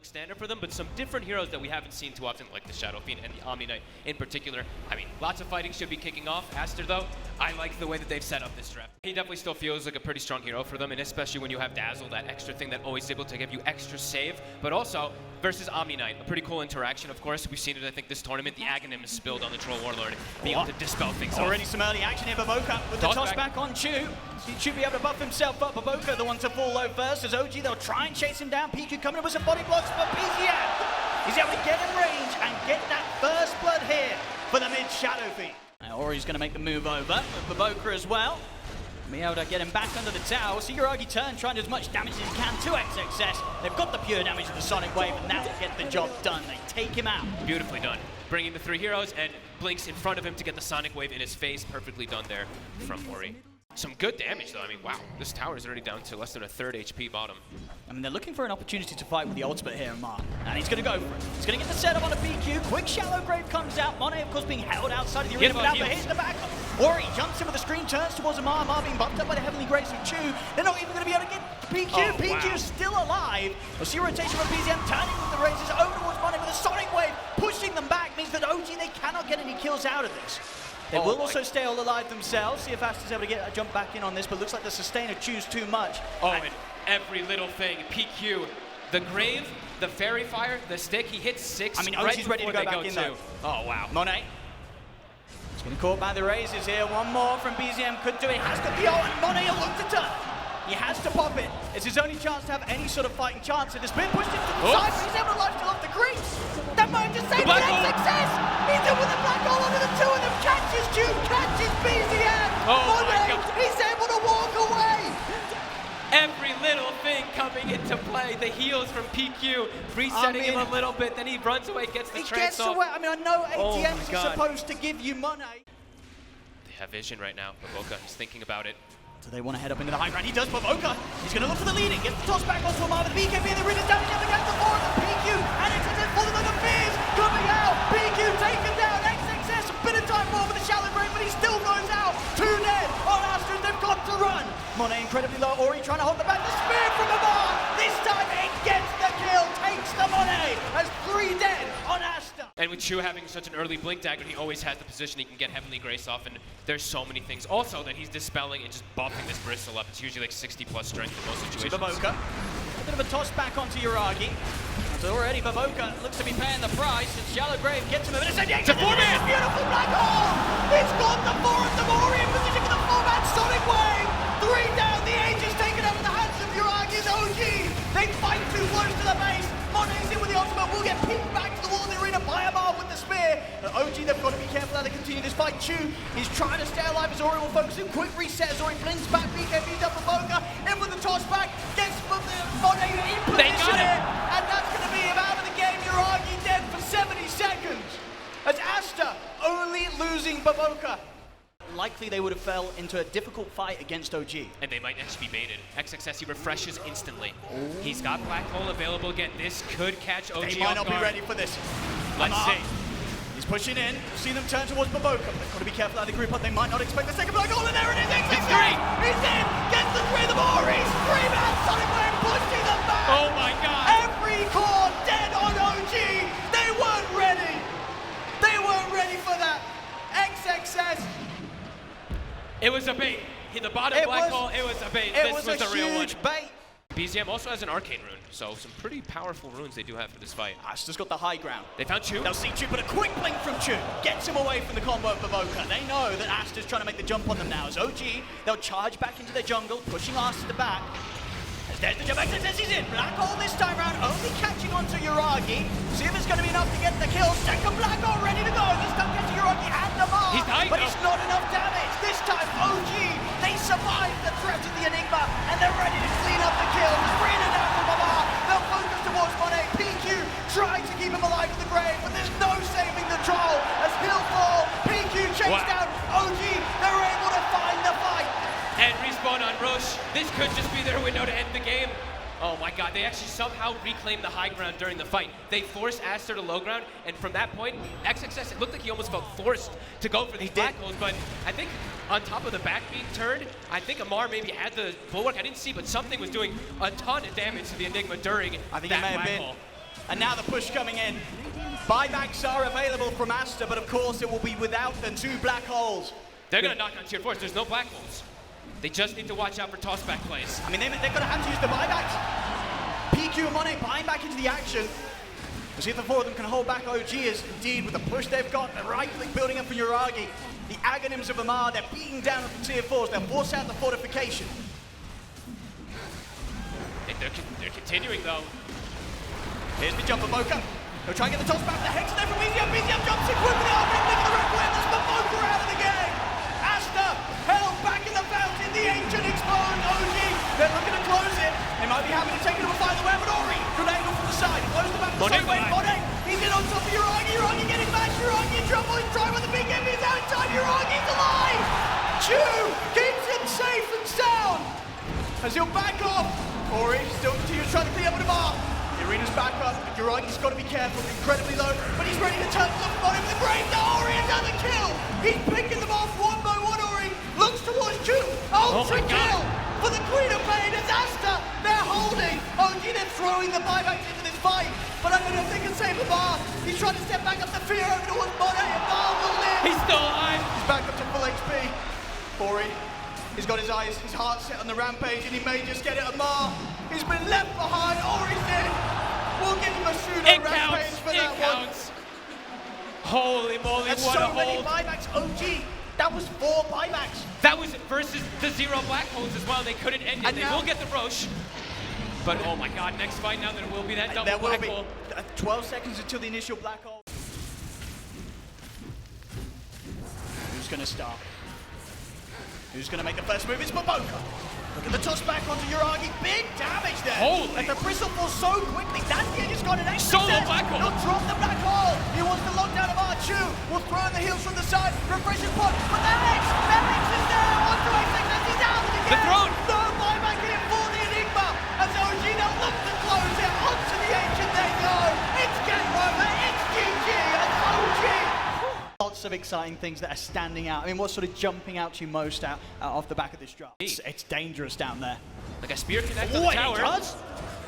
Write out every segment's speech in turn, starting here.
standard for them, but some different heroes that we haven't seen too often, like the Shadow Fiend and the Omni Knight in particular. I mean, lots of fighting should be kicking off. Aster, though, I like the way that they've set up this draft. He definitely still feels like a pretty strong hero for them, and especially when you have Dazzle, that extra thing that always is able to give you extra save, but also versus Omni Knight, a pretty cool interaction, of course. We've seen it, I think, this tournament. The Aghanim is spilled on the Troll Warlord, being able to dispel things Already off. some early action here, BO5 with the toss back on Chu. He should be able to buff himself up. BO5 the one to fall low first. As OG, they'll try and chase him down. PQ coming in with some body blocks for PZM. He's able to get in range and get that first blood here for the mid Shadow Fiend. Ori's going to make the move over with BO5 as well. Be able to get him back under the tower. So Yuragi turn, trying to do as much damage as he can to XXS. They've got the pure damage of the Sonic Wave, and that will get the job done. They take him out. Beautifully done. Bringing the 3 heroes and Blinks in front of him to get the Sonic Wave in his face. Perfectly done there from Ori. Some good damage, though. I mean, wow, this tower is already down to less than a third HP bottom. I mean, they're looking for an opportunity to fight with the ultimate here, Mark. And he's going to go for it. He's going to get the setup on a PQ. Quick Shallow Grave comes out. Monet, of course, being held outside of the arena, but now hits the back. Ori jumps in with the screen, turns towards Amar. Amar being buffed up by the Heavenly Grace of Chu. They're not even going to be able to get PQ. Oh, PQ's wow. still alive. We'll see rotation from BZM turning with the razors over towards Monet with a Sonic Wave. Pushing them back means that OG, they cannot get any kills out of this. They will also stay all alive themselves. See if Aster's able to get a jump back in on this, but looks like the sustainer chews too much. Oh, and every little thing. PQ, the Grave, the Fairy Fire, the stick, he hits 6. I mean, right OG's ready to go back in though. Oh, wow. Monet. He's getting caught by the razors here. One more from BZM could do it. Has to be and Monet will look to turn. He has to pop it. It's his only chance to have any sort of fighting chance. It has been pushed into the side, but he's able to life still off the crease. That might just save the success. He's in with the black hole under the 2 of them. Catches Jude, catches BZM. Monet, he's able to walk away. Every little thing coming into play. The heals from PQ, resetting him a little bit, then he runs away, gets the trance off. Away. I mean, I know ATMs are supposed to give you money. They have vision right now. BO5, he's thinking about it. So they want to head up into the high ground. He does. BO5, he's going to look for the leading. Gets the toss back onto Amar. The BKB and the Ridden damage up against the 4 of the PQ. And it's as if falling like a Fears coming out. PQ taken down. XXS, a bit of time more for the Shallow Grave, but he still goes out. 2 dead on Aster. They've got to run. Monet incredibly low. Ori trying to hold the back. The spear from Amar. This time it gets the kill. Takes the Monet. Has 3 dead on Aster. And with Chu having such an early Blink Dagger, he always has the position he can get Heavenly Grace off, and there's so many things. Also, that he's dispelling and just buffing this Bristle up. It's usually like 60+ strength in most situations. BO5, a bit of a toss back onto Yuragi. So already BO5 looks to be paying the price, and Shallow Grave gets him a bit of It's a 4-man! Beautiful black hole! It's got the 4 of them. Ori in position for the 4-man Sonic Wave! 3 down, the Age is taken out of the hands of Yuragi's OG! They fight too close to the base. Monet's in with the ultimate, will get pinned back to the wall of the arena by Amar with the spear. The OG, they've got to be careful how they continue this fight. Chu, he's trying to stay alive as Ori will focus him. Quick reset as Ori blinks back. BKB's up for BO5, in with the toss back, gets Monet in position here. And that's going to be him out of the game. Yuragi dead for 70 seconds. As Aster only losing BO5. Likely they would have fell into a difficult fight against OG. And they might actually be baited. XXS, he refreshes instantly. He's got Black Hole available again. This could catch OG. They might not be ready for this. Let's see. He's pushing in. See them turn towards BO5. They've got to be careful how they group up. They might not expect the second Black Hole, and there it is. It's 3. He's in. Gets the 3 of them. Ori's 3-man Sonic Wave pushing them back. Oh my God. Every core dead on OG. They weren't ready. They weren't ready for that. XXS. It was a bait. The bottom Black Hole, it was a bait. This was a real one. Bait. BZM also has an Arcane Rune, so some pretty powerful runes they do have for this fight. Aster's got the high ground. They found Chu. They'll see Chu, but a quick blink from Chu gets him away from the combo of BO5. They know that Aster's trying to make the jump on them now. As OG, they'll charge back into their jungle, pushing Aster back. As there's the jump, XXS is in. Black Hole this time round, only catching onto Yuragi. See if it's going to be enough to get the kill. Second Black Hole ready to go. This time catching Yuragi and Amar. He's dying, but it's not enough damage. This time OG, they survive the threat of the Enigma, and they're ready to clean up the kill. Bring it down from Amar. They'll focus towards Monet. PQ trying to keep him alive in the grave, but there's no saving the troll. As he'll fall, PQ chased down OG. They're able to find the fight. And respawn on Roche. This could just be their window to end the game. Oh my God, they actually somehow reclaimed the high ground during the fight. They forced Aster to low ground, and from that point, XXS, it looked like he almost felt forced to go for these Black Holes, but I think on top of the back being turned, I think Amar maybe had the bulwark, I didn't see, but something was doing a ton of damage to the Enigma during I think that it may have Black been Hole. And now the push coming in. Buybacks are available from Aster, but of course it will be without the 2 black holes. They're going to knock on tier 4s. There's no black holes. They just need to watch out for tossback plays. I mean, they're going to have to use the buybacks. PQ and Monet buying back into the action. We'll see if the 4 of them can hold back OG, as indeed with the push they've got, they're rightly building up for Yuragi. The Aghanims of Amar, they're beating down on the tier 4s. They'll force out the fortification. They're continuing though. Here's the jump for Boca. They'll try and get the toss back. The hex there from BZM. BZM jumps in quickly. They're making the red win. That's Boca out of the game. Aster held back in the fountain. The ancient exposed OG. They're looking to close it. They might be happy to take it to a final where, but Ori, good angle from the side. Close the back to the side. Wait, Monet. He's in on top of Yuragi. Yuragi getting back. Yuragi in trouble. He's trying with the big game. He's out of time. Yuragi's alive. Chu keeps him safe and sound. As he'll back off. Ori still continues trying to clear up with Amar. The arena's back up. Yuragi's got to be careful. Incredibly low, but he's ready to turn the bottom with the brave. Now Ori another kill. He's picking them off one by one. Ori looks towards Chu. Ultra kill for the Queen of Pain as Aster. They're holding. OG, they're throwing the buybacks into this fight. But I don't know if they can save Amar. He's trying to step back up the fear over towards Monet. Amar will live. He's still alive. He's back up to full HP. Ori. He's got his eyes, his heart set on the rampage, and he may just get it. Amar, he's been left behind. Ori's in. We'll give him a pseudo rampage for that counts. Holy moly, That's what so a many hold. buybacks. OG, that was 4 buybacks. That was versus the 0 black holes as well. They couldn't end it. And They now, will get the Roche. But oh my god, next fight now there will be that double black hole. 12 seconds until the initial black hole. Who's going to start? Who's going to make the first move? It's Boca. Look at the toss back onto Yuragi. Big damage there. Holy. And the bristle falls so quickly. Dandy just got an extra Solo set. black hole. He'll drop the black hole. He wants to lock down of Archu. We'll throw in the heels from the side. Refreshing pot. But Alex is there. On to X. He's out of the game. The throne. No buyback in for the Enigma. As OG now look to close it. Onto the ancient they go. It's game over. It's GG. And OG. Lots of exciting things that are standing out. I mean, what's sort of jumping out to you most out off the back of this drop? It's dangerous down there. Like a spear connect on the Oh, tower. it does.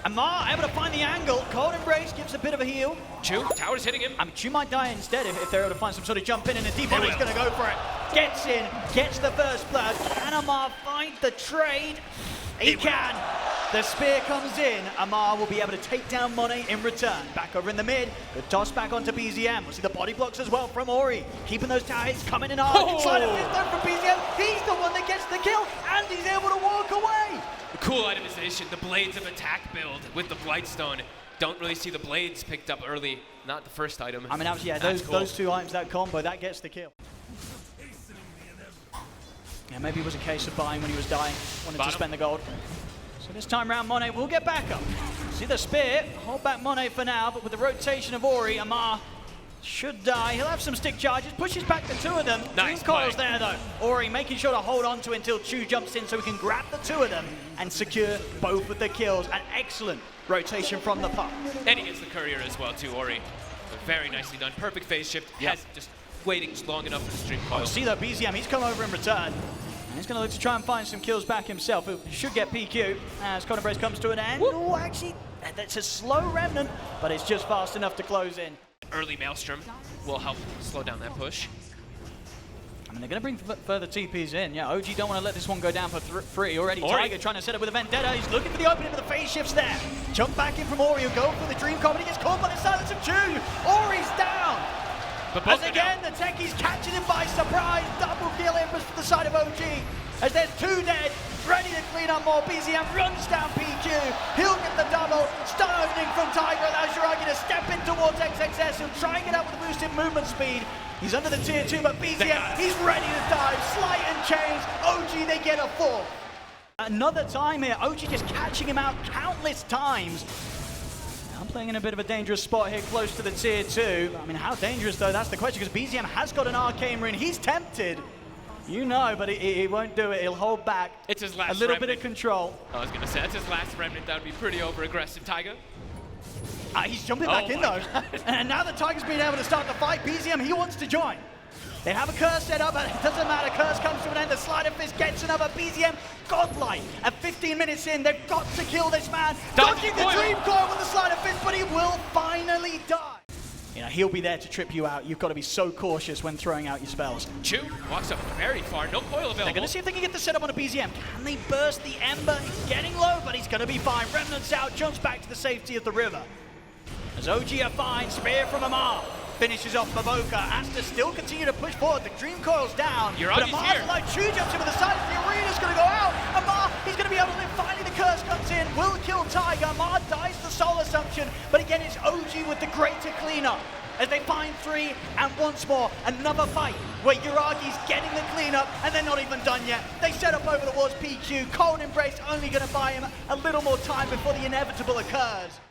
Amar able to find the angle. Cold Embrace gives a bit of a heal. Chu, tower's hitting him. I mean, Chu might die instead if they're able to find some sort of jump in, and a deep one. He's going to go for it. Gets in, gets the first blood. Can Amar find the trade? He can. The spear comes in. Amar will be able to take down Monet in return. Back over in the mid. Good toss back onto BZM. We'll see the body blocks as well from Ori. Keeping those tower hits coming in hard. Oh. Side of fifth though from BZM. He's the one that gets the kill, and he's able to walk away. Cool itemization, the Blades of Attack build with the Blightstone. Don't really see the blades picked up early, not the first item. I mean, obviously, yeah, That's cool. those 2 items, that combo, that gets the kill. Yeah, maybe it was a case of buying when he was dying, wanted to spend the gold. So this time round, Monet will get back up. See the spear, hold back Monet for now, but with the rotation of Ori, Amar should die. He'll have some stick charges, pushes back the 2 of them. Nice coils play. there though. Ori making sure to hold on to it until Chu jumps in so he can grab the 2 of them and secure both of the kills. An excellent rotation from the pup. And he gets the courier as well too, Ori. Very nicely done. Perfect phase shift. Yep. Has just waiting long enough for the stream coil. See though, BZM, he's come over in return. And he's going to look to try and find some kills back himself. He should get PQ as Cold Embrace comes to an end. Oh, actually, that's a slow remnant, but it's just fast enough to close in. Early Maelstrom will help slow down that push. I mean, they're going to bring further TPs in. Yeah, OG don't want to let this one go down for free. Already Ori. Tiger trying to set up with a Vendetta. He's looking for the opening, but the phase shifts there. Jump back in from Ori. He'll go for the Dream Comedy. He gets caught by the silence of Chu. Ori's down. But As again, the techies catching him by surprise. Double kill in for the side of OG. As there's 2 dead, ready to clean up more. BZM runs down PQ. He'll get the double. Stun opening from Tiger. Allows Yuragi to step in towards XXS. He'll try and get out with the boosted movement speed. He's under the tier 2, but BZM, he's ready to dive. Slight and change. OG, they get a 4. Another time here. OG just catching him out countless times. I'm playing in a bit of a dangerous spot here, close to the tier 2. I mean, how dangerous, though? That's the question, because BZM has got an arcane rune. He's tempted. You know, but he won't do it. He'll hold back. It's his last a little remnant. bit of control. I was going to say, that's his last remnant. That would be pretty over-aggressive, Tiger. He's jumping back in, though. And now the Tiger's been able to start the fight. BZM, he wants to join. They have a curse set up, but it doesn't matter. Curse comes to an end. The Slider Fist gets another. BZM godlike. At 15 minutes in, they've got to kill this man. Dodging the Dream Coil with the Slider Fist, but he will finally die. You know, he'll be there to trip you out. You've got to be so cautious when throwing out your spells. Chu walks up very far. No coil available. They're going to see if they can get the setup on a BZM. Can they burst the Ember? He's getting low, but he's going to be fine. Remnant's out, jumps back to the safety of the river. As OG are fine, spear from Amar. Finishes off BO5. Aster still continue to push forward. The Dream Coil's down. But Amar's alive. Chu jumps in with the side. The arena's going to go out. Amar, he's going to be able to live. Finally, the curse comes in. Will kill Tiger. Amar dies the soul assumption. But again, it's OG with the greater cleanup. As they find 3, and once more, another fight where Uragi's getting the cleanup, and they're not even done yet. They set up over the walls PQ. Cold Embrace only going to buy him a little more time before the inevitable occurs.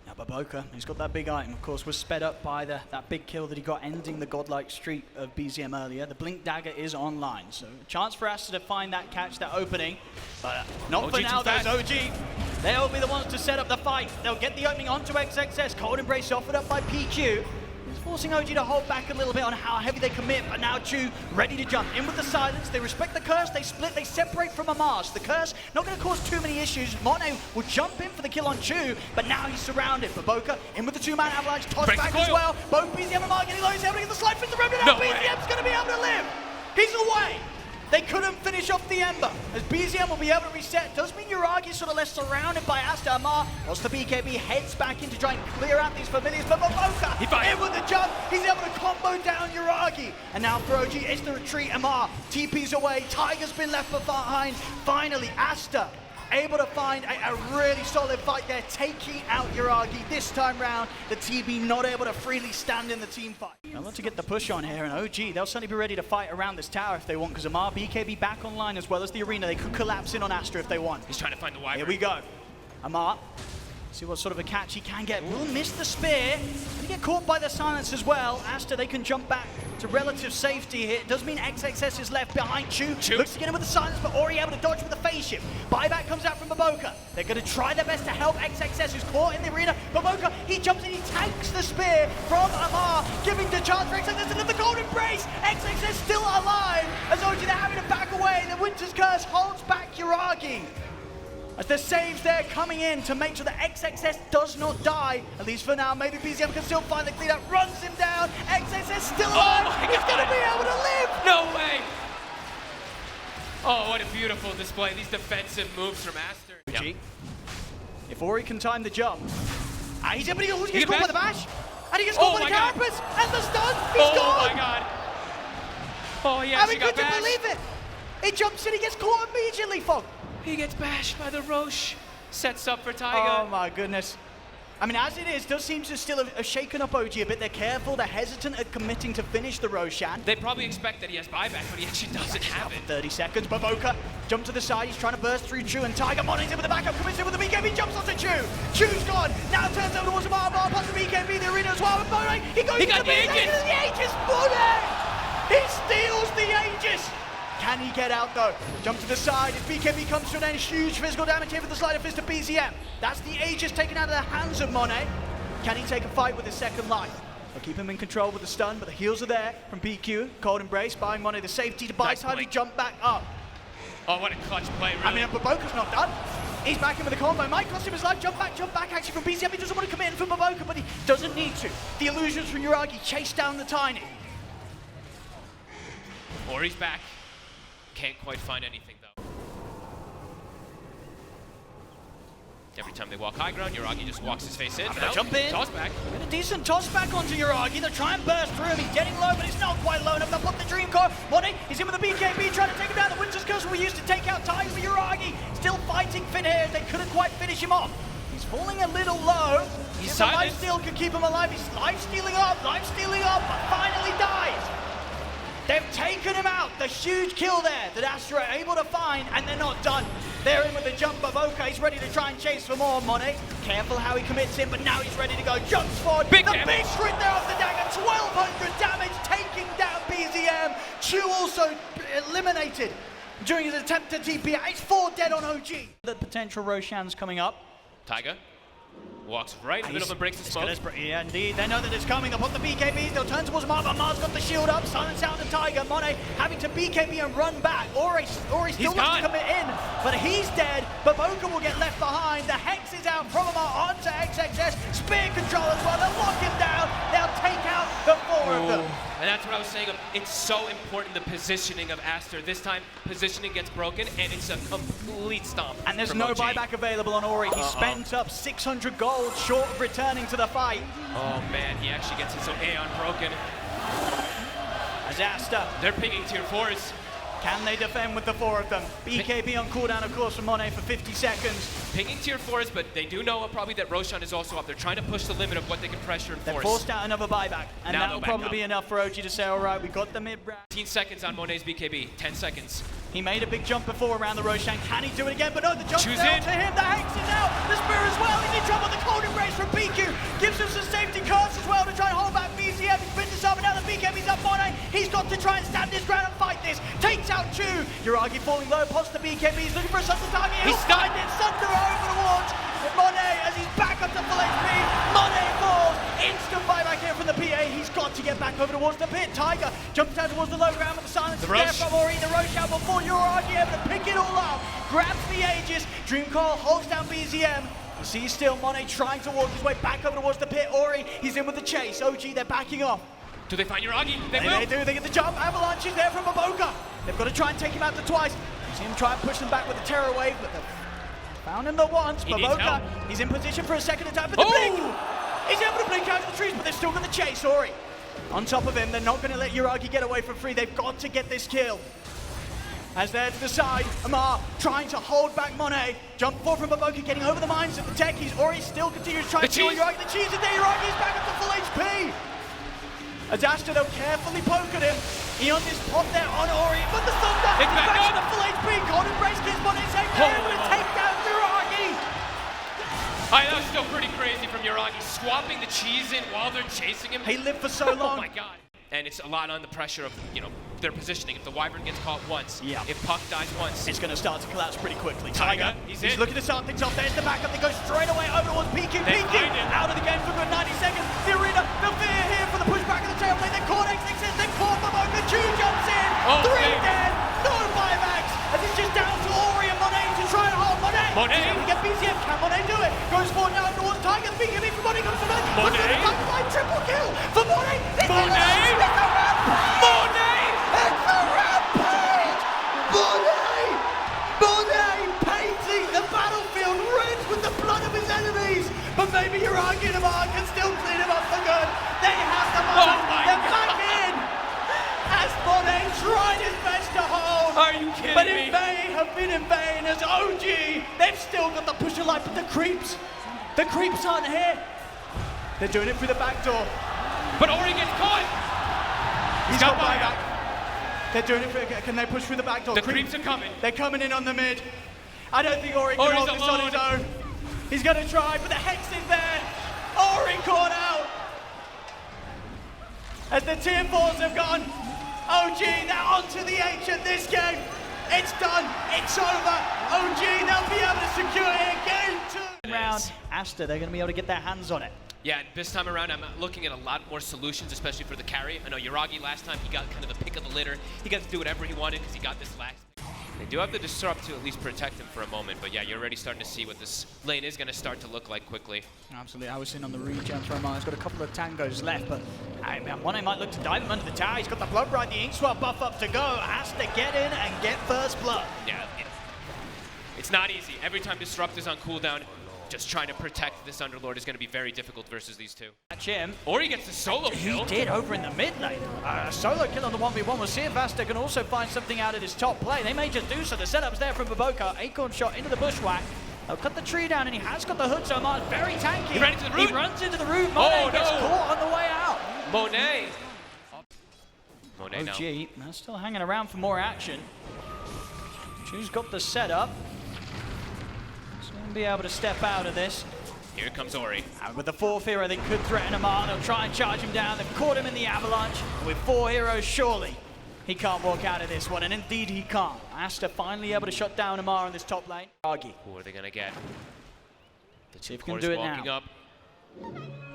Now BO5, he's got that big item, of course, was sped up by that big kill that he got ending the godlike streak of BZM earlier. The Blink Dagger is online, so a chance for Aster to find that catch, that opening, but not for now. There's OG. They'll be the ones to set up the fight. They'll get the opening onto XXS. Cold Embrace offered up by PQ. It's forcing OG to hold back a little bit on how heavy they commit, but now Chu ready to jump in with the silence. They respect the curse, they split, they separate from Amar. So the curse not going to cause too many issues. Mono will jump in for the kill on Chu, but now he's surrounded. BO5 in with the 2-man avalanche, toss back as well. Both BZM and Amar getting low, he's able to get the slide for the remnant. Now BZM's going to be able to live. He's away. They couldn't finish off the Ember, as BZM will be able to reset. Does mean Uragi's sort of less surrounded by Aster. Amar, whilst the BKB heads back in to try and clear out these familiars, but BO5 in with the jump, he's able to combo down Uragi. And now for OG, it's the retreat. Amar TP's away, Tiger's been left behind. Finally, Aster able to find a really solid fight there, taking out Uragi. This time round, the TB not able to freely stand in the team fight. I want to get the push on here, and OG, they'll certainly be ready to fight around this tower if they want, because Amar, BKB back online as well as the arena. They could collapse in on Aster if they want. He's trying to find the wyvern. Here we go. Amar, see what sort of a catch he can get. Will miss the spear. He get caught by the silence as well. Aster, they can jump back to relative safety here. It does mean XXS is left behind. Chu looks to get him with the silence, but already able to dodge with the phase shift. Buyback comes out from BO5. They're going to try their best to help XXS, who's caught in the arena. BO5, he jumps in, he tanks the spear from Amar, giving the chance for XXS into the Cold Embrace. XXS still alive, as OG they're having to back away. The Winter's Curse holds back Uragi. As the saves there coming in to make sure that XXS does not die, at least for now. Maybe BZM can still find the cleanup, runs him down. XXS still alive. He's going to be able to live. No way. Oh, what a beautiful display. These defensive moves from Aster. Yep. If Ori can time the jump. He's able to get caught by the bash. And he gets caught by the carapace. And the stun. He's gone. Oh my god. Oh, yes, he got bashed. Believe it. He jumps in, he gets caught immediately, Fog. He gets bashed by the Roche. Sets up for Tiger. Oh my goodness. I mean, as it is, does seem to still have shaken up OG a bit. They're careful, they're hesitant at committing to finish the Roshan. They probably expect that he has buyback, but he actually doesn't have it. 30 seconds, BO5 jump to the side, he's trying to burst through Chu, and Tiger Mono's in with the backup, commits in with the BKB, jumps onto Chu. Chu's gone, now turns over towards Amar, past the BKB, the arena as well, and Mono, he goes to the Aegis, Mono! He steals the Aegis! Can he get out though? Jump to the side, if BKB comes to an end, huge physical damage here for the Slider Fist of BZM. That's the Aegis taken out of the hands of Monet. Can he take a fight with his second life? They'll keep him in control with the stun, but the heals are there from PQ. Cold Embrace, buying Monet the safety to buy time to jump back up. Oh, what a clutch play, really. I mean, BO5's not done. He's back in with the combo. Might cost him his life. Jump back actually from BZM. He doesn't want to commit in from BO5, but he doesn't need to. The illusions from Uragi chase down the Tiny. Ori's back. Can't quite find anything, though. Every time they walk high ground, Uragi just walks his face in. Jump in. Toss back. Get a decent toss back onto Uragi. They'll try and burst through him. He's getting low, but it's not quite low enough. They'll put the Dream Core. Monet, he's in with the BKB, trying to take him down. The Winter's Curse we used to take out Tiger, but Uragi still fighting Finn here. They couldn't quite finish him off. He's falling a little low. He's if the lifesteal could keep him alive. He's lifestealing up, but finally dies. They've taken him out. The huge kill there that Aster are able to find, and they're not done. They're in with the jump of OK. He's ready to try and chase for more. Monet, careful how he commits in, but now he's ready to go. Jumps forward. Big crit there off the dagger. 1,200 damage, taking down BZM. Chu also eliminated during his attempt to TP. It's 4 dead on OG. The potential Roshan's coming up. Tiger. Walks right in the middle and breaks the smoke. Yeah, indeed. They know that it's coming. They'll put the BKBs. They'll turn towards Mar, but Mar's got the shield up. Silence out the Tiger. Monet having to BKB and run back. Ori still wants to commit in, but he's dead. BO5 will get left behind. The Hex is out from Amar onto XXS. Spear control as well. They'll lock him down. They'll take out the 4 of them. And that's what I was saying. It's so important, the positioning of Aster. This time, positioning gets broken, and it's a complete stomp. And there's no buyback available on Ori. He spent up 600 gold short of returning to the fight. Oh man, he actually gets his Aeon broken. As Aster, they're picking tier 4s. Can they defend with the 4 of them? BKB on cooldown, of course, from Monet for 50 seconds. Pinging tier 4s, but they do know probably that Roshan is also up. They're trying to push the limit of what they can pressure and force. They forced out another buyback, and now that'll probably be enough for OG to say, all right, we got the mid-round. 15 seconds on Monet's BKB, 10 seconds. He made a big jump before around the Roshan. Can he do it again? But no, the jump's Choose down in. to him. The Hex is out. The Spear as well. He's in trouble. The cold embrace from BQ gives him some safety curse as well to try and hold back BCM. He's pinned this up, and now the BKB's up Monet. He's got to try and stand his ground and fight this. Takes out Chu. Yuragi falling low, pots the BKB. He's looking for a Sunder target. He's stunned. Sunder over the walls. Monet, as he's back up to full HP. Monet falls. Instant buyback here from the PA. He's got to get back over towards the pit. Tiger jumps down towards the low ground, but the silence is there from Ori. The Roche out before Yuragi able to pick it all up. Grabs the Aegis. Dreamcall holds down BZM. You see still Monet trying to walk his way back over towards the pit. Ori, he's in with the chase. OG, they're backing off. Do they find Yuragi? They do. They get the jump. Avalanche is there from BO5. They've got to try and take him out to twice. You see him try and push them back with the Terror Wave, but they've found him the once. BO5, he's in position for a second attack, but the blink! He's able to blink out of the trees, but they're still going to chase Ori. On top of him, they're not going to let Yuragi get away for free. They've got to get this kill. As they're to the side, Amar trying to hold back Monet. Jump forward from BO5, getting over the mines of the tech. Ori still continues trying to kill Yuragi. The cheese is there. Yuragi is back up to full HP. As Aster, they'll carefully poke at him. Eon is popped there on Ori, but the Thunder is back to the full HP. Golden Embrace gives Monet safe. They're able to take down Yuragi. That was still pretty crazy from Yuragi, swapping the cheese in while they're chasing him. He lived for so long. Oh my god. And it's a lot on the pressure of, their positioning. If the Wyvern gets caught once, if Puck dies once, it's going to start to collapse pretty quickly. Tiger, he's looking to start things off. There's the backup. They go straight away over towards PQ. PQ out of the game for a good 90 seconds. The arena, the fear here for the pushback of the tail play. Then caught XXS, then caught BO5. Chu jumps in. 3 dead. No buybacks. As it's just down to Ori and Monet to try and hold Monet. We get BCM. Can Monet do it? Goes forward now towards Tiger. The BKB for Monet comes to Monet. Triple kill for Monet. It's a rampage! Monet painting the battlefield red with the blood of his enemies. But maybe Yuragi and Amar can still clean him up for good. They have the money. They're back in. As Monet tried his best to hold. Are you kidding me? But it may have been in vain as OG. They've still got the push of life, but the creeps aren't here. They're doing it through the back door. But Ori gets caught. He's got buyback. They're doing it. Can they push through the back door? The creeps are coming. They're coming in on the mid. I don't think Ori can hold this on his own. He's going to try, but the Hex is there. Ori caught out. As the tier 4s have gone, OG, they're onto the H at this game. It's done. It's over. OG, they'll be able to secure it. Game 2. Round Aster, they're going to be able to get their hands on it. Yeah, this time around, I'm looking at a lot more solutions, especially for the carry. I know Yuragi last time, he got kind of the pick of the litter. He got to do whatever he wanted because he got this last. They do have the Disrupt to at least protect him for a moment, but yeah, you're already starting to see what this lane is going to start to look like quickly. Absolutely, I was in on the regen for Amar. He's got a couple of tangos left, but Monet might look to dive him under the tower. He's got the Blood Ride, the Ink Swap buff up to go. Has to get in and get first blood. Yeah, it's not easy. Every time Disrupt is on cooldown, just trying to protect this Underlord is going to be very difficult versus these two. Catch him. Or he gets the solo kill. He did over in the mid lane. A solo kill on the 1v1. We'll see if Aster can also find something out of his top play. They may just do so. The setup's there from BO5. Acorn shot into the bushwhack. They'll cut the tree down, and he has got the hood, so Amar's very tanky. He ran into the root. He runs into the root. Monet gets caught on the way out. Monet OG, they're still hanging around for more action. Chu's got the setup. He's going to be able to step out of this. Here comes Ori. And with the 4th hero, they could threaten Amar. They'll try and charge him down. They've caught him in the avalanche. With 4 heroes, surely he can't walk out of this one. And indeed, he can't. Aster finally able to shut down Amar on this top lane. Argy. Who are they going to get? See if he can do it now. Walking up.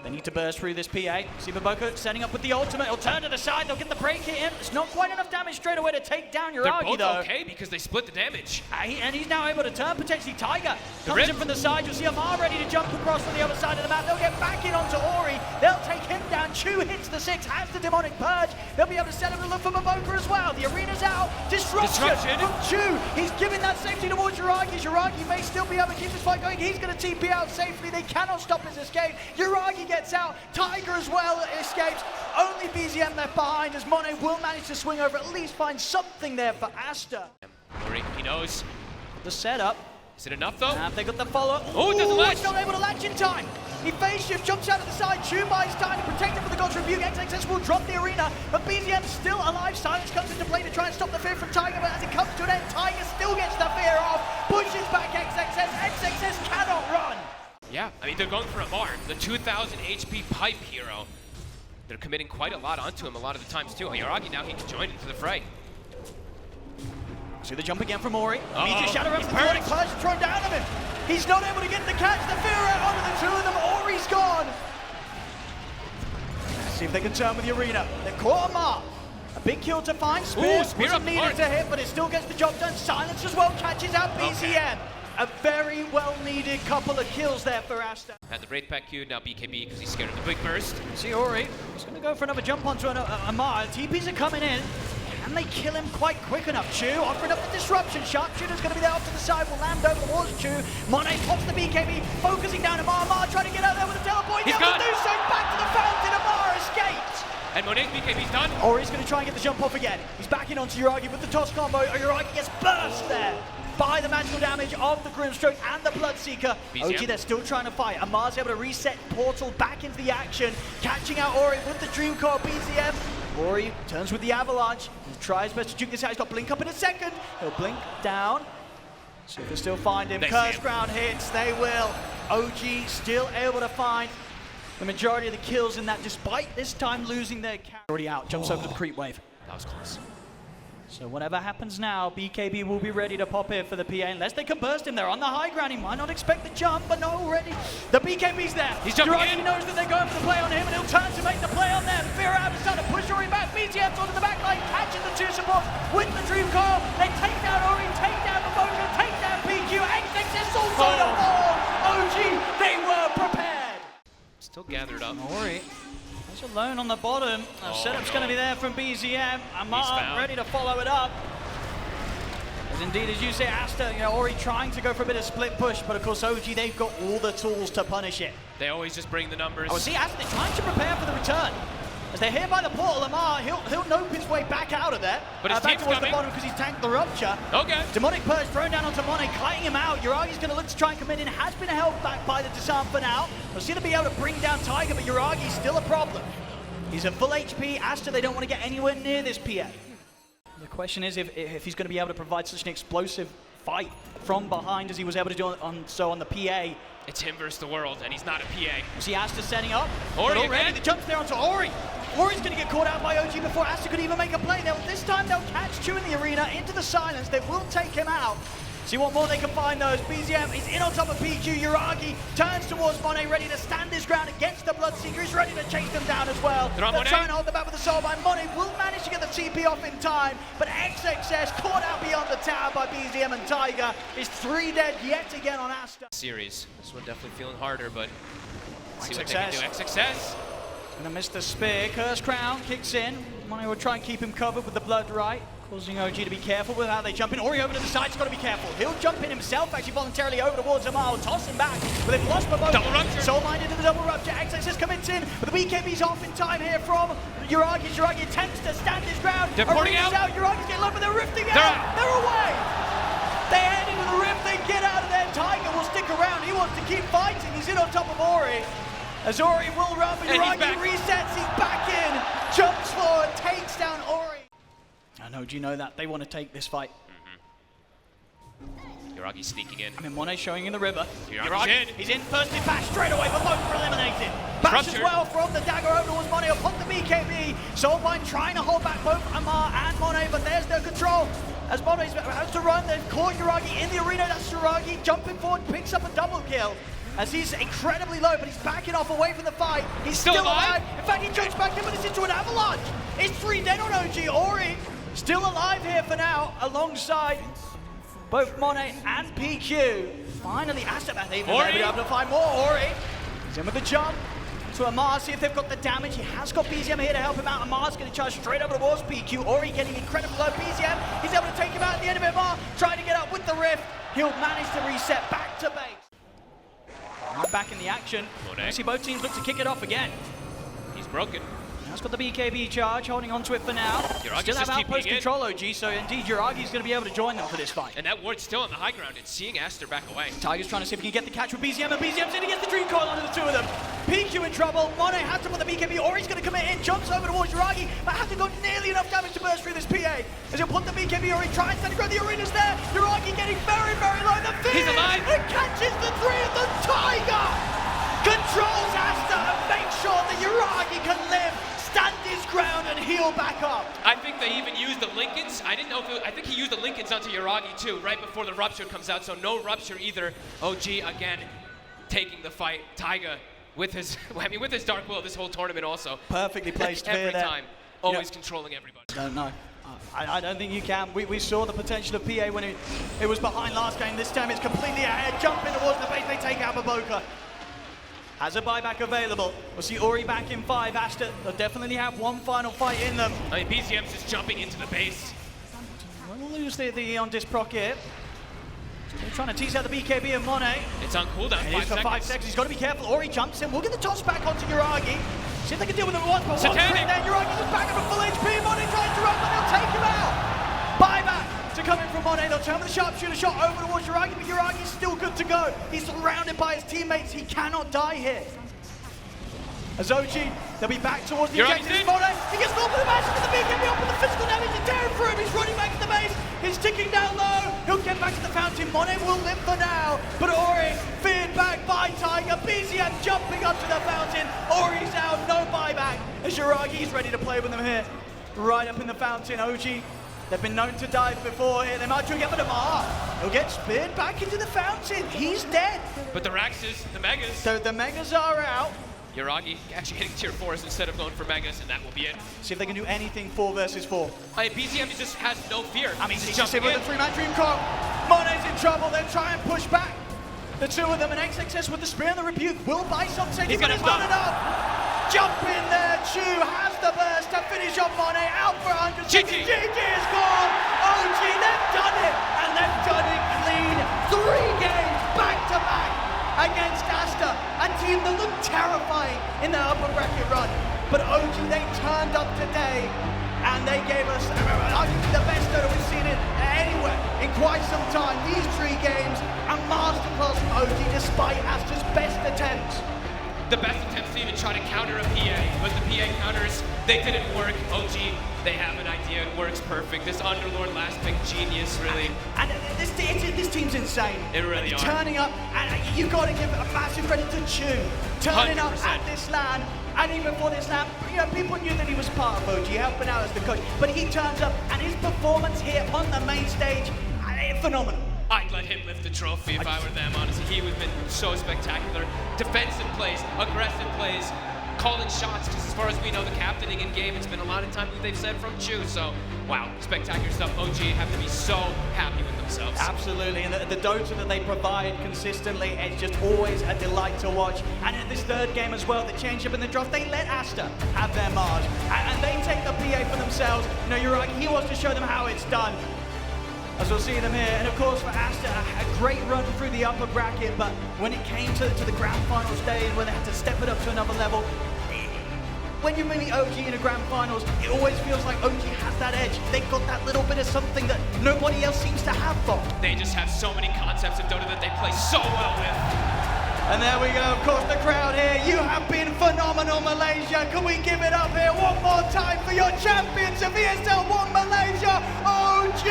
They need to burst through this PA. See Maboka setting up with the ultimate. He'll turn to the side. They'll get the break hit in. It's not quite enough damage straight away to take down They're Yuragi, both though. okay because they split the damage. And he's now able to turn potentially. Tiger comes in from the side. You'll see Amar ready to jump across from the other side of the map. They'll get back in onto Ori. They'll take him down. Chu hits the 6, has the demonic purge. They'll be able to set him to look for Maboka as well. The arena's out. Disruption from Chu. He's giving that safety towards Yuragi. Yuragi may still be able to keep this fight going. He's going to TP out safely. They cannot stop his escape. Yuragi gets out. Tiger as well escapes. Only BZM left behind as Monet will manage to swing over, at least find something there for Aster. He knows. The setup. Is it enough though? And they got the follow. Oh, it doesn't latch. He's not able to latch in time. He phase shift, jumps out of the side. Chu buys time to protect him from the God's Rebuke. XXS will drop the arena, but BZM still alive. Silence comes into play to try and stop the fear from Tiger, but as it comes to an end, Tiger still gets the fear off. Pushes back XXS. XXS cannot run. Yeah, I mean, they're going for Amar, the 2,000 HP pipe hero. They're committing quite a lot onto him a lot of the times, too. Yuragi now, he can join into the fray. See the jump again from Ori. Uh-oh. Shadow up the demonic purge thrown down on him. He's not able to get the catch. The fear out onto the two of them. Ori's gone. See if they can turn with the arena. They've caught Amar. A big kill to find. Spear wasn't needed to hit, but it still gets the job done. Silence as well catches out BZM. Okay. A very well-needed couple of kills there for Aster. Had the Wraith Pack queued, now BKB because he's scared of the big burst. See Ori, he's going to go for another jump onto Amar. TPs are coming in. Can they kill him quite quick enough? Chu offering up the disruption. Sharpshooter's going to be there off to the side. Will land over towards Chu. Monet pops the BKB, focusing down Amar. Amar trying to get out there with a teleport. He's able to do so. Back to the fountain. Amar escaped. And Monet's BKB's done. Ori's going to try and get the jump off again. He's backing onto Yuragi with the toss combo. Yuragi gets burst there by the magical damage of the Grimstroke and the Bloodseeker. BZM. OG, they're still trying to fight. Amar's able to reset Portal back into the action, catching out Ori with the Dream Core BZM. Ori turns with the Avalanche. He tries best to juke this out. He's got Blink up in a second. He'll blink down. See if they still find him. Curse Ground hits. They will. OG still able to find the majority of the kills in that, despite this time losing their carry. Already out. Jumps over to the creep wave. That was close. So whatever happens now, BKB will be ready to pop in for the PA unless they can burst him there on the high ground. He might not expect the jump, but no, already the BKB's there. He's jumping in. He knows that they're going for the play on him, and he'll turn to make the play on them. Fear out is trying to push Ori back. BZM's onto the back line, catching the two supports with the Dream Core. They take down Ori, take down Maboka, take down PQ. XXS also to fall. OG, they were prepared. Still gathered up. Ori is alone on the bottom. Setup's going to be there from BZM. Amar ready to follow it up. As indeed, as you say, Aster, Ori trying to go for a bit of split push, but of course OG, they've got all the tools to punish it. They always just bring the numbers. Oh, see, Aster trying to prepare for the return. As they're here by the portal, Amar, he'll nope his way back out of there. But his back team's towards coming. the bottom because he's tanked the rupture. Okay. Demonic Purge thrown down onto Monet, kiting him out. Yuragi's going to look to try and come in. Has been held back by the disarm for now. We'll see to be able to bring down Tiger, but Yuragi's still a problem. He's at full HP. Aster, they don't want to get anywhere near this PA. The question is if he's going to be able to provide such an explosive fight from behind as he was able to do on the PA. It's him versus the world, and he's not a PA. See Aster setting up. Ori already again. the jumps there onto Ori. Ori's going to get caught out by OG before Aster could even make a play. This time they'll catch Chu in the arena into the silence. They will take him out. See what more they can find though. BZM is in on top of PQ. Yuragi turns towards Monet, ready to stand his ground against the Bloodseeker. He's ready to chase them down as well. They're trying to hold the back with the Soulbind. Monet will manage to get the TP off in time, but XXS caught out beyond the tower by BZM and Tiger. Is 3 dead yet again on Aster. Series. This one definitely feeling harder, but see what they XXS. can do. XXS. Gonna miss the spear. Curse Crown kicks in. Monet will try and keep him covered with the Blood Right, causing OG to be careful with how they jump in. Ori over to the side, he's got to be careful. He'll jump in himself, actually voluntarily over towards Amar, toss him back, but they've lost Maboka. Double rupture. Soulbind into the double rupture. XXS commits in, but the BKB's off in time here from Yuragi. Yuragi attempts to stand his ground. They're porting out. Yuragi's getting low, but they're rifting They're out. They're away. They head into the rift, they get out of there. Tiger will stick around. He wants to keep fighting. He's in on top of Ori. As Ori will run, but Yuragi resets, he's back in, jumps forward, takes down Ori. I know, do you know that? They want to take this fight. Yuragi's sneaking in. I mean, Monet's showing in the river. Yuragi's in. He's in, first in bash straight away, but both are eliminated. Bash as well from the dagger over towards Monet, upon the BKB. Soulbind trying to hold back both Amar and Monet, but there's no control. As Monet has to run, they've caught Yuragi in the arena. That's Yuragi jumping forward, picks up a double kill. as he's incredibly low, but he's backing off away from the fight. He's still alive. In fact, he jumps back in, but it's into an avalanche. It's 3 dead on OG. Ori still alive here for now, alongside both Monet and PQ. Finally, Aster, they've been able to find more. Ori, he's in with the jump. To Amar, see if they've got the damage. He has got BZM here to help him out. Amar's going to charge straight over towards PQ. Ori getting incredibly low. BZM, he's able to take him out at the end of it. Amar trying to get up with the rift. He'll manage to reset back to base. Right back in the action. I see both teams look to kick it off again. He's broken. That's got the BKB charge, holding on to it for now. Still have outpost control, OG, so indeed Yuragi's going to be able to join them for this fight. And that ward's still on the high ground. It's seeing Aster back away. Tiger's trying to see if he can get the catch with BZM, and BZM's in against the Dream Coil onto the two of them. PQ in trouble. Monet has to put the BKB. Ori's going to commit in, jumps over towards Yuragi, but hasn't got nearly enough damage to burst through this PA. As he'll put the BKB, Ori tries to grab the arena's there. Yuragi getting very, very low. The fear, he's alive. It catches the 3 of the Tiger. Controls Aster and makes sure that Yuragi can live, stand his ground and heal back up. I think they even used the Lincolns. I didn't know if I think he used the Lincolns onto Yuragi too, right before the Rupture comes out, so no Rupture either. OG again taking the fight. Taiga with his, with his Dark Will this whole tournament also. Perfectly placed every there. time, always controlling everybody. Don't know. I don't think you can. We saw the potential of PA when it was behind last game. This time it's completely ahead, jumping towards the base. They take out Maboka. Has a buyback available. We'll see Ori back in 5. Aster, they'll definitely have one final fight in them. I mean, BZM's just jumping into the base. We'll lose the on disc proc here. Still trying to tease out the BKB and Monet. It's on cooldown. It is for 5 seconds. He's got to be careful. Ori jumps in. We'll get the toss back onto Yuragi. See if they can deal with it once. But one crit there. Yuragi's just back up at full HP. Monet tries to run, but they'll take him out. Buyback to come in from Monet. They'll turn with a sharpshooter shot over towards Yuragi, but Yuragi's still good to go. He's surrounded by his teammates. He cannot die here. As OG, they'll be back towards the objectives. Monet, he gets off with the magic of the BKB up with the physical damage and tearing through him. He's running back to the base. He's ticking down low. He'll get back to the fountain. Monet will live for now. But Ori, feared back by Tiger. BZM jumping up to the fountain. Ori's out, no buyback. As Yuragi's ready to play with them here. Right up in the fountain, OG. They've been known to dive before here. They might try to get Amar. He'll get speared back into the fountain. He's dead. But the Raxes, the Megas. So the Megas are out. Yuragi actually hitting tier 4s instead of going for Megas, and that will be it. See if they can do anything 4 versus 4. I mean, BZM just has no fear. I mean, he's just jumping with the 3-man Dream Coil. Monet's in trouble. They'll try and push back. The 2 of them, and XXS with the spear and the rebuke will buy something, but it's not enough. Jump in there. Chu has the burst to finish off Monet. Out for 100 seconds. GG is gone. OG, they've done it, and they've done it clean. 3 games back to back against Aster, a team that looked terrifying in their upper bracket run. But OG, they turned up today, and they gave us arguably the best that we've seen it anywhere in quite some time. These 3 games, a masterclass from OG, despite Aster's best attempts. The best attempts to even try to counter a PA, but the PA counters, they didn't work. OG, they have an idea, it works perfect. This Underlord last pick, genius, really. And this team's insane. It really are. Turning up, and you've got to give a massive credit to Chu. Turning 100%. Up at this LAN, and even before this LAN, people knew that he was part of OG, helping out as the coach. But he turns up, and his performance here on the main stage, phenomenal. I'd let him lift the trophy if I were them, honestly. He would have been so spectacular. Defensive plays, aggressive plays, calling shots, because as far as we know, the captaining in game, it's been a lot of time that they've said from Chu, so wow, spectacular stuff. OG have to be so happy with themselves. Absolutely, and the DotA that they provide consistently, it's just always a delight to watch. And in this 3rd game as well, the change up in the draft, they let Aster have their marge, and they take the PA for themselves. Yuragi, he wants to show them how it's done. As we'll see them here, and of course for Aster, a great run through the upper bracket, but when it came to the grand final stage, where they had to step it up to another level, when you meet OG in a grand finals, it always feels like OG has that edge. They've got that little bit of something that nobody else seems to have from. They just have so many concepts of DotA that they play so well with. And there we go, of course, the crowd here. You have been phenomenal, Malaysia. Can we give it up here one more time for your champions of ESL 1 Malaysia, OG!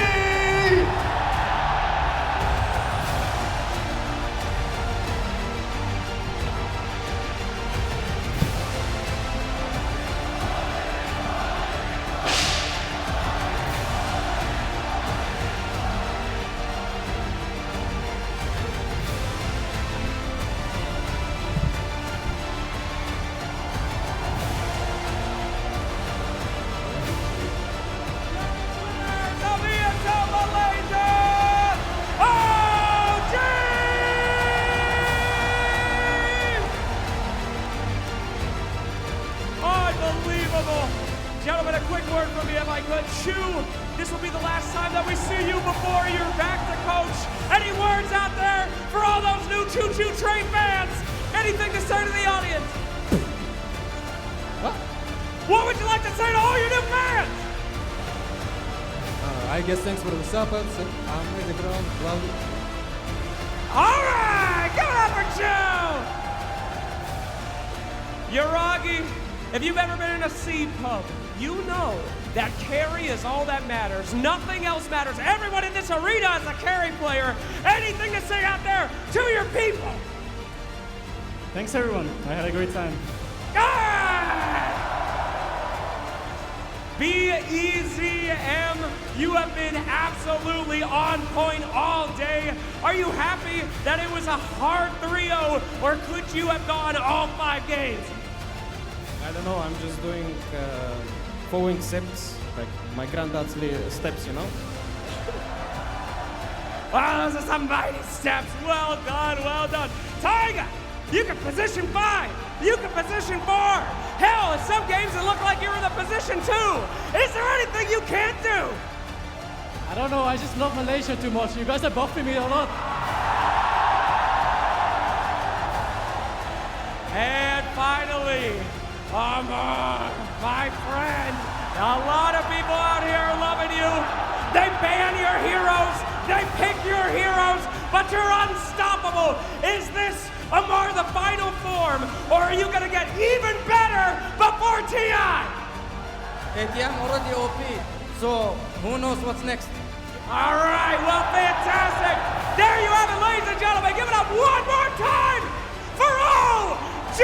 unstoppable. Gentlemen, a quick word from me if I could. Chu, this will be the last time that we see you before you're back to coach. Any words out there for all those new Choo-Choo Train fans? Anything to say to the audience? What would you like to say to all your new fans? I guess thanks for the support. I'm ready to go. Love you. All right, give it up for Joe! Yuragi, if you've ever been in a seed pub, you know that carry is all that matters. Nothing else matters. Everyone in this arena is a carry player. Anything to say out there to your people? Thanks, everyone. I had a great time. BEZM, you have been absolutely on point all day. Are you happy that it was a hard 3-0, or could you have gone all 5 games? I don't know. I'm just doing following steps, like my granddad's steps, you know. Wow, those are some mighty steps. Well done, well done. Tiger, you can position 5. You can position 4. Hell, in some games it looked like you were in the position 2. Is there anything you can't do? I don't know, I just love Malaysia too much. You guys are buffing me a lot. And finally, Amar, my friend. A lot of people out here are loving you. They ban your heroes. They pick your heroes, but you're unstoppable. Is this, Amar, the final form, or are you gonna get even better before TI? I'm already OP, so who knows what's next? All right, well, fantastic. There you have it, ladies and gentlemen. Give it up one more time for OG!